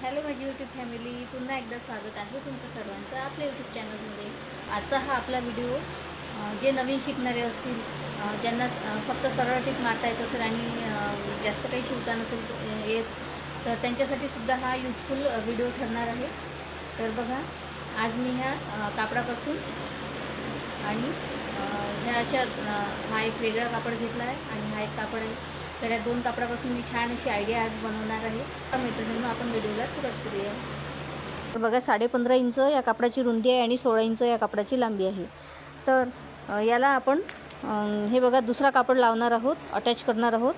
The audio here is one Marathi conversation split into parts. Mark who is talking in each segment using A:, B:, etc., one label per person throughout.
A: हॅलो माझी यूट्यूब फॅमिली, पुन्हा एकदा स्वागत आहे तुमचं सर्वांचं आपल्या यूट्यूब चॅनलमध्ये. आजचा हा आपला व्हिडिओ जे नवीन शिकणारे असतील, ज्यांना फक्त सरळ टीप मारता येत असेल आणि जास्त काही शिवता नसेल येत, तर त्यांच्यासाठी सुद्धा हा यूजफुल व्हिडिओ ठरणार आहे. तर बघा, आज मी ह्या कापडापासून आणि ह्या अशा हा एक वेगळा कापड घेतला आहे आणि हा एक कापड आहे. तर या दोन कापडापासून मी छान अशी आयडिया आज बनवणार आहे. मैत्रिणींनो, आपण व्हिडिओला सुरुवात करूया. तर बघा, 15.5 इंच या कापडाची रुंदी आहे आणि 16 इंच या कापडाची लांबी आहे. तर याला आपण हे बघा दुसरा कापड लावणार आहोत, अटॅच करणार आहोत.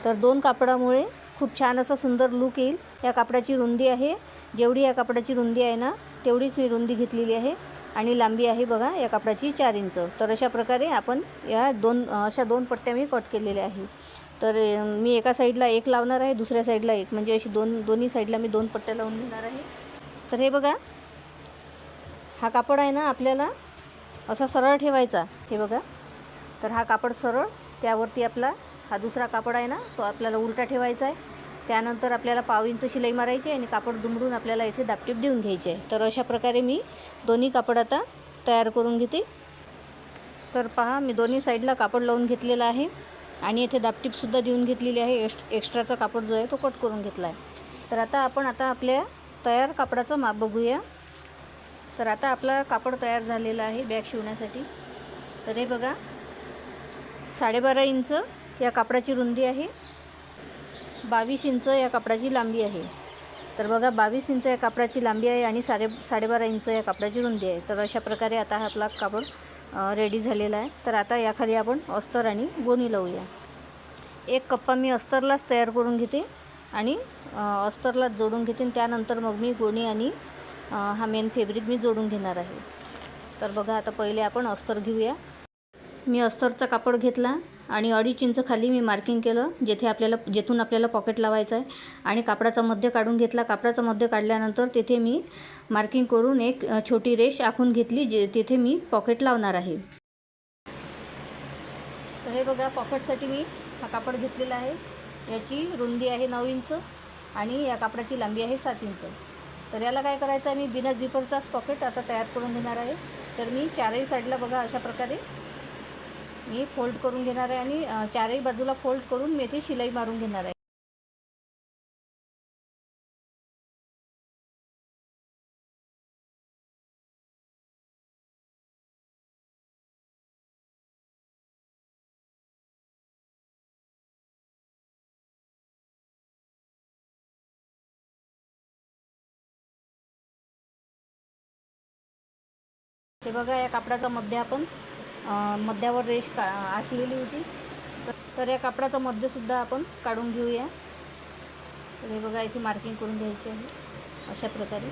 A: तर दोन कापडामुळे खूप छान असा सुंदर लूक येईल. या कापडाची रुंदी आहे, जेवढी या कापडाची रुंदी आहे ना तेवढीच मी रुंदी घेतलेली आहे आणि लांबी आहे बघा या कापडाची 4 इंच. तर अशा प्रकारे आपण या अशा दोन पट्ट्या मी कट केलेल्या आहे. तर मी एका साईडला एक लावणार आहे, दुसऱ्या साईडला एक, म्हणजे अशी दोन्ही साईडला मी 2 पट्ट्या लावून घेणार आहे. तर हे बघा, हा कापड आहे ना आपल्याला असा सरळ ठेवायचा. हे बघा, तर हा कापड सरळ, त्यावरती आपला हा दुसरा कापड आहे ना तो आपल्याला उलटा ठेवायचा आहे. त्यानंतर आपल्याला 1/2 इंच शिलाई मारायची आणि कापड दुमडून आपल्याला इथे दापटीप देऊन घ्यायची आहे. तर अशा प्रकारे मी दोन्ही कापड आता तयार करून घेते. तर पहा, मी दोन्ही साईडला कापड लावून घेतलेलं आहे आणि इथे दापटीपसुद्धा देऊन घेतलेली आहे. एक्स्ट्राचा कापड जो आहे तो कट करून घेतला आहे. तर आता आपल्या तयार कापडाचं माप बघूया. तर आता आपला कापड तयार झालेला आहे बॅग शिवण्यासाठी. तर हे बघा, 12.5 इंच या कापडाची रुंदी आहे, 22 इंच या कापडाची लांबी आहे. तर बघा, 22 इंच या कापडाची लांबी आहे आणि 12.5 इंच या कापडाची रुंदी आहे. तर अशा प्रकारे आता हा आपला कापड रेडी झालेला आहे. तर आता याखाली आपण अस्तर आणि गोणी लावूया. एक कप्पा मी अस्तरलाच तयार करून घेते आणि अस्तरलाच जोडून घेते. त्यानंतर मग मी गोणी आणि हा मेन फॅब्रिक मी जोडून घेणार आहे. तर बघा, आता पहिले आपण अस्तर घेऊया. मी अस्तरचा कापड घेतला आणि 2.5 इंच खाली मी मार्किंग केलं, जेथून आपल्याला पॉकेट लावायचं आहे, आणि कापडाचा मध्य काढून घेतला. कापडाचा मध्य काढल्यानंतर तेथे मी मार्किंग करून एक छोटी रेष आखून घेतली, तेथे मी पॉकेट लावणार आहे. तर हे बघा, पॉकेटसाठी मी हा कापड घेतलेला आहे. याची रुंदी आहे 9 इंच आणि या कापडाची लांबी आहे 7 इंच. तर याला काय करायचं आहे, मी बिना झिपरचाच पॉकेट आता तयार करून घेणार आहे. तर मी चारही साईडला बघा अशा प्रकारे मी फोल्ड करून घेणार आहे आणि चारही बाजूला फोल्ड करून मी इथे शिलाई मारून घेणार आहे. हे बघा, या कापडाचा मध्य आपण मध्यावर रेष आखलेली होती. तर या कापडाचा मध्यसुद्धा आपण काढून घेऊया. तर हे बघा, इथे मार्किंग करून घ्यायची आहे अशा प्रकारे.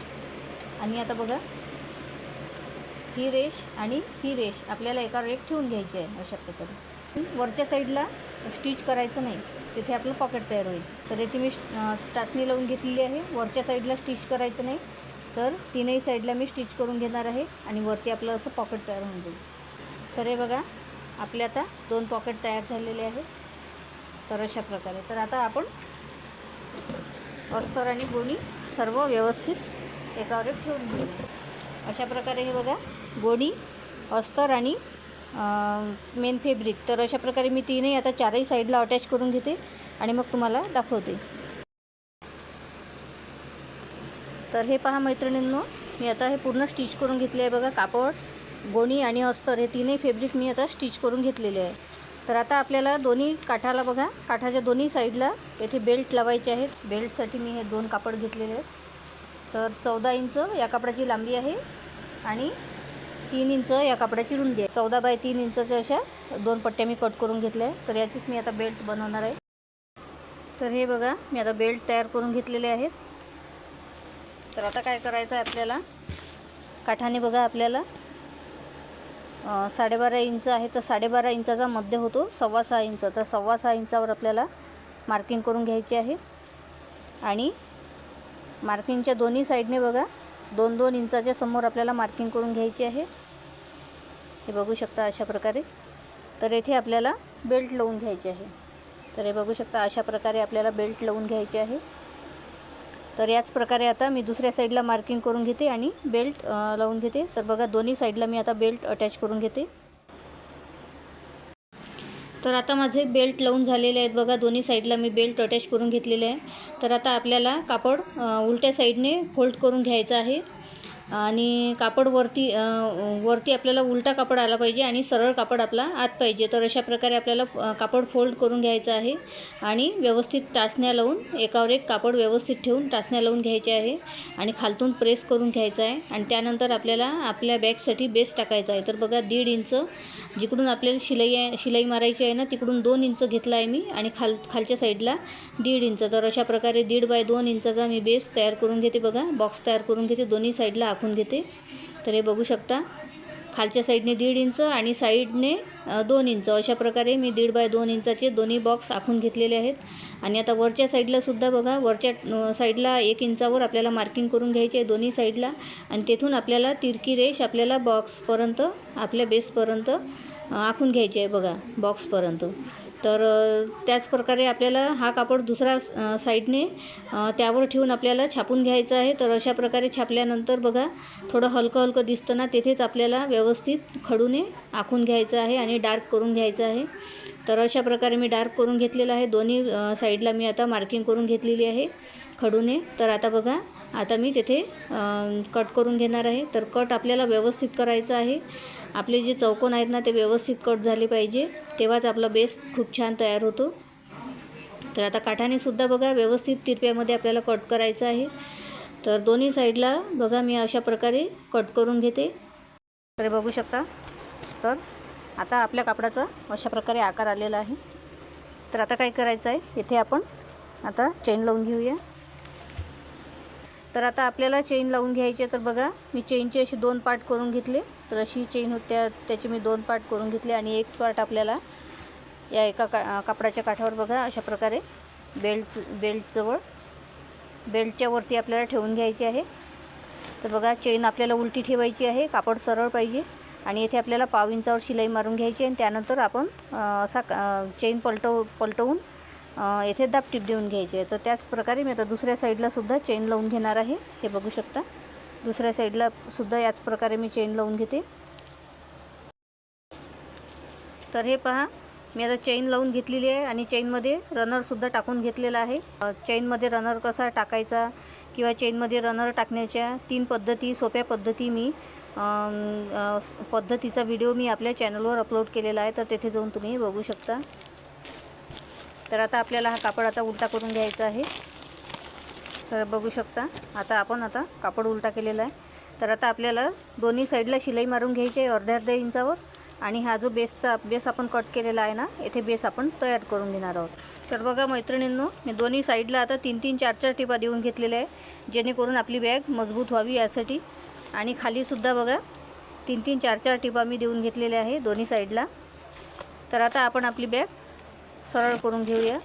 A: आणि आता बघा, ही रेष आणि ही रेष आपल्याला एका रेख ठेवून घ्यायची आहे अशा प्रकारे. वरच्या साईडला स्टिच करायचं नाही, तिथे आपलं पॉकेट तयार होईल. तर इथे मी टाचणी लावून घेतलेली आहे. वरच्या साईडला स्टिच करायचं नाही, तर तीनही साईडला मी स्टिच करून घेणार आहे आणि वरती आपलं असं पॉकेट तयार होऊन जाईल. तर हे बघा, आपले आता 2 पॉकेट तयार झालेले आहेत. तर अशा प्रकारे. तर आता आपण अस्तर आणि गोणी सर्व व्यवस्थित एकावर एक ठेवून घेऊया. अशा प्रकारे हे बघा, गोणी, अस्तर आणि मेन फॅब्रिक. तर अशा प्रकारे मी तीनही आता चारही साईडला अटॅच करून घेते आणि मग तुम्हाला दाखवते. तर हे पहा मैत्रिणींनो, मी आता हे पूर्ण स्टिच करून घेतले आहे बघा. कापड, गोणी आणि अस्तर हे तीनही फॅब्रिक मी आता स्टिच करून घेतलेले आहे. तर आता आपल्याला दोन्ही काठाला बघा, काठाच्या दोन्ही साईडला येथे बेल्ट लावायचे आहेत. बेल्टसाठी मी हे 2 कापड घेतलेले आहेत. तर 14 इंच या कापडाची लांबी आहे आणि 3 इंच या कापडाची रुंदी आहे. 14 बाय 3 इंचच्या अशा 2 पट्ट्या मी कट करून घेतल्या आहे. तर याचीच मी आता बेल्ट बनवणार आहे. तर हे बघा, मी आता बेल्ट तयार करून घेतलेले आहेत. तर आता काय करायचं आहे आपल्याला, काठाने बघा आपल्याला 12.5 इंच आहे, तर 12.5 इंचाचा मध्य होतो 6.25 इंच. तर 6.25 इंचावर आपल्याला मार्किंग करून घ्यायची आहे आणि मार्किंगच्या दोन्ही साईडने बघा 2-2 इंचाच्या समोर आपल्याला मार्किंग करून घ्यायची आहे. हे बघू शकता अशा प्रकारे. तर येथे आपल्याला बेल्ट लावून घ्यायची आहे. तर हे बघू शकता अशा प्रकारे आपल्याला बेल्ट लावून घ्यायची आहे. तर याच प्रकारे आता मी दुसऱ्या साईडला मार्किंग करून घेते आणि बेल्ट लावून घेते. तर बघा दोन्ही साईडला मी आता बेल्ट अटॅच करून घेते. तर आता माझे बेल्ट लावून झालेले आहेत बघा, दोन्ही साईडला मी बेल्ट अटॅच करून घेतलेले आहे. तर आता आपल्याला कापड उलट्या साईडने फोल्ड करून घ्यायचं आहे आणि कापड वरती आपल्याला उलटा कापड आला पाहिजे आणि सरळ कापड आपला आत पाहिजे. तर अशा प्रकारे आपल्याला कापड फोल्ड करून घ्यायचं आहे आणि व्यवस्थित टाचण्या लावून एकावर एक कापड व्यवस्थित ठेवून टाचण्या लावून घ्यायचे आहे आणि खालतून प्रेस करून घ्यायचं आहे. आणि त्यानंतर आपल्याला आपल्या बॅगसाठी बेस टाकायचा आहे. तर बघा 1.5 इंच जिकडून आपल्याला शिलाई मारायची आहे ना, तिकडून 2 इंच घेतला आहे मी आणि खालच्या साईडला 1.5 इंच. तर अशा प्रकारे 1.5 बाय 2 इंचाचा मी बेस तयार करून घेते. बघा बॉक्स तयार करून घेते, दोन्ही साईडला आखून घेते. तर हे बघू शकता, खालच्या साईडने 1.5 इंच आणि साईडने 2 इंच अशा प्रकारे मी 1.5 बाय 2 इंचाचे दोन्ही बॉक्स आखून घेतलेले आहेत. आणि आता वरच्या साईडला सुद्धा बघा, वरच्या साईडला 1 इंचावर आपल्याला मार्किंग करून घ्यायची आहे दोन्ही साईडला आणि तेथून आपल्याला तिरकी रेष आपल्याला बॉक्सपर्यंत आपल्या बेसपर्यंत आखून घ्यायची आहे बघा, बॉक्सपर्यंत. तर त्याच प्रकारे आपल्याला हा कापड दुसरा साईडने त्यावर ठेवून आपल्याला छापून घ्यायचं आहे. तर अशा प्रकारे छापल्यानंतर बघा थोडं हलकं दिसतं ना, तेथेच आपल्याला व्यवस्थित खडूने आखून घ्यायचं आहे आणि डार्क करून घ्यायचं आहे. तर अशा प्रकारे मी डार्क करून घेतलेलं आहे. दोन्ही साईडला मी आता मार्किंग करून घेतलेली आहे खडूने. तर आता बघा, आता मी तेथे कट करून घेणार आहे. तर कट आपल्याला व्यवस्थित करायचं आहे. आपले जे चौकोन आहेत ना, ते व्यवस्थित कट झाले पाहिजे, तेव्हाच आपला बेस खूप छान तयार होतो. तर आता काठाने सुद्धा बघा व्यवस्थित तिरप्यामध्ये आपल्याला कट करायचं आहे. तर दोन्ही साईडला बघा मी अशा प्रकारे कट करून घेते. तर बघू शकता, तर आता आपल्या कापडाचा अशा प्रकारे आकार आलेला आहे. तर आता काय करायचं आहे, इथे आपण आता चेन लावून घेऊया. तर आता आपल्याला चेन लावून घ्यायची आहे. तर बघा मी चेनचे असे 2 पार्ट करून घेतले. तर अशी चेन होत्या, त्याचे मी 2 पार्ट करून घेतले आणि एक पार्ट आपल्याला या एका कापडाच्या काठावर बघा अशा प्रकारे बेल्टजवळ बेल्टच्या वरती आपल्याला ठेवून घ्यायची आहे. तर बघा चेन आपल्याला उलटी ठेवायची आहे, कापड सरळ पाहिजे आणि इथे आपल्याला 1/2 इंचावर शिलाई मारून घ्यायची आणि त्यानंतर आपण असा चेन पलटवून येथे दाबटीप देऊन घ्यायची आहे. तर त्याच प्रकारे मी आता दुसऱ्या साईडला सुद्धा चेन लावून घेणार आहे. हे बघू शकता, दुसऱ्या साईडला सुद्धा याच प्रकारे मी चेन लावून घेते. तर हे पहा, मी आता चेन लावून घेतलेली आहे आणि चेनमध्ये रनरसुद्धा टाकून घेतलेला आहे. चेनमध्ये रनर कसा टाकायचा किंवा चेनमध्ये रनर टाकण्याच्या 3 पद्धती, सोप्या पद्धती मी पद्धतीचा व्हिडिओ मी आपल्या चॅनलवर अपलोड केलेला आहे. तर तेथे जाऊन तुम्ही बघू शकता. तर आता आपल्याला हा कापड आता उलटा करून घ्यायचा आहे. तर बघू शकता, आता कापड उलटा केलेला आहे. तर आता आपल्याला दोन्ही साईडला शिलाई मारून घ्यायची आहे अर्ध्या इंचावर आणि हा जो बेस आपण कट केलेला आहे ना, येथे बेस आपण तयार करून घेणार आहोत. तर बघा मैत्रिणींनो, मी दोन्ही साईडला आता 3-3, 4-4 टिपा देऊन घेतलेल्या आहे, जेणेकरून आपली बॅग मजबूत व्हावी यासाठी. आणि खालीसुद्धा बघा 3-3, 4-4 टिपा मी देऊन घेतलेल्या आहे दोन्ही साईडला. तर आता आपण आपली बॅग सरळ करून घेऊया.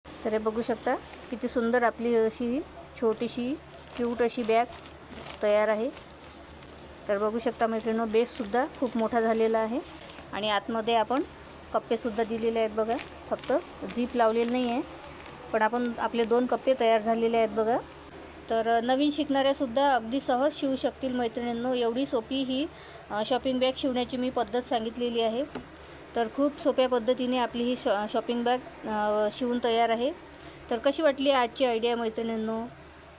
A: तर हे बघू शकता, किती सुंदर आपली अशी छोटीशी क्यूट अशी बॅग तयार आहे. तर बघू शकता मैत्रिणींनो, बेससुद्धा खूप मोठा झालेला आहे आणि आतमध्ये आपण कप्पेसुद्धा दिलेले आहेत बघा. फक्त झीप लावलेली नाही आहे, पण आपले 2 कप्पे तयार झालेले आहेत बघा. तर नवीन शिकणाऱ्यासुद्धा अगदी सहज शिवू शकतील मैत्रिणींनो. एवढी सोपी ही शॉपिंग बॅग शिवण्याची मी पद्धत सांगितलेली आहे. तर खूप सोप्या पद्धतीने आपली ही शॉपिंग बॅग शिवून तयार आहे. तर कशी वाटली आजची आयडिया मैत्रिणींनो?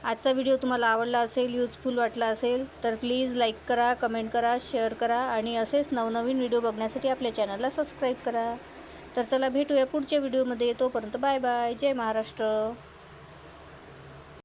A: आजचा व्हिडिओ तुम्हाला आवडला असेल, यूजफुल वाटला असेल तर प्लीज लाईक करा, कमेंट करा, शेअर करा आणि असेच नवनवीन व्हिडिओ बघण्यासाठी आपल्या चॅनलला सबस्क्राईब करा. तर चला भेटूया पुढच्या व्हिडिओमध्ये. तोपर्यंत बाय बाय. जय महाराष्ट्र.